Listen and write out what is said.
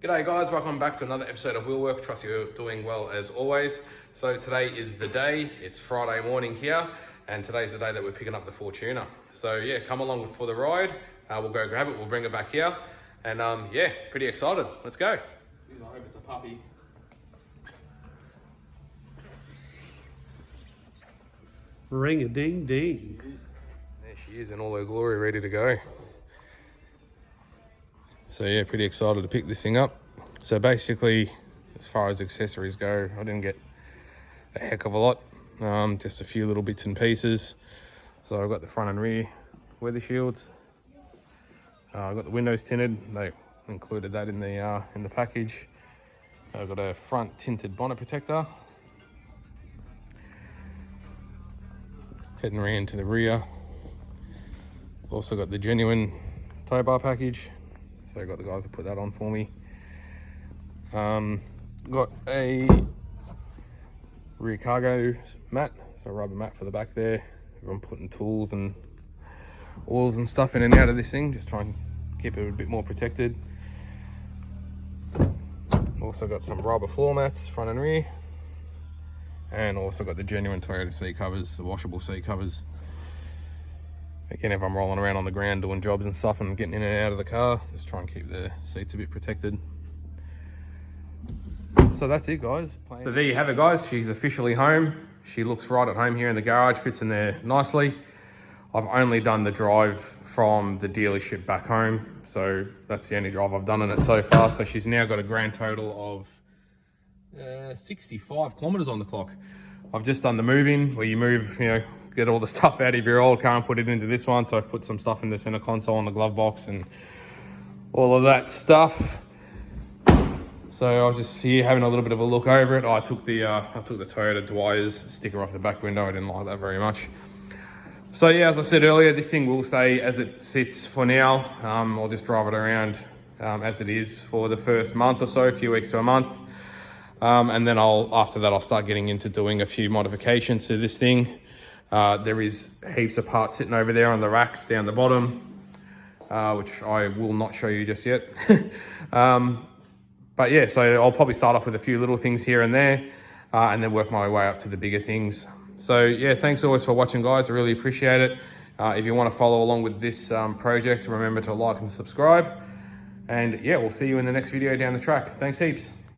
G'day guys, welcome back to another episode of Wheelwork. Trust you're doing well as always. So today is the day, it's Friday morning here, and today's the day that we're picking up the Fortuner. So yeah, come along for the ride. We'll go grab it, we'll bring it back here. And yeah, pretty excited. Let's go. I hope it's a puppy. Ring-a-ding-ding. There she is in all her glory, ready to go. So yeah, pretty excited to pick this thing up. So basically, as far as accessories go, I didn't get a heck of a lot. Just a few little bits and pieces. So I've got the front and rear weather shields. I've got the windows tinted. They included that in the package. I've got a front tinted bonnet protector. Heading around to the rear. Also got the genuine tow bar package. So I got the guys to put that on for me. Got a rear cargo mat, so a rubber mat for the back there. I'm putting tools and oils and stuff in and out of this thing, just try and keep it a bit more protected. Also got some rubber floor mats, front and rear. And also got the genuine Toyota seat covers, the washable seat covers. Again, if I'm rolling around on the ground doing jobs and stuff and getting in and out of the car, just try and keep the seats a bit protected. So that's it, guys. So there you have it, guys. She's officially home. She looks right at home here in the garage, fits in there nicely. I've only done the drive from the dealership back home, so that's the only drive I've done in it so far. So she's now got a grand total of 65 kilometers on the clock. I've just done the moving, where you move, get all the stuff out of your old car and put it into this one. So I've put some stuff in the center console and the glove box and all of that stuff. So I was just here having a little bit of a look over it. I took the Toyota Dwyer's sticker off the back window. I didn't like that very much. So yeah, as I said earlier, this thing will stay as it sits for now. I'll just drive it around as it is for the first month or so, a few weeks to a month. And then after that, I'll start getting into doing a few modifications to this thing. There is heaps of parts sitting over there on the racks down the bottom, which I will not show you just yet. But yeah, so I'll probably start off with a few little things here and there, and then work my way up to the bigger things. So yeah, thanks always for watching, guys. I really appreciate it. If you want to follow along with this project, remember to like and subscribe. And yeah, we'll see you in the next video down the track. Thanks heaps.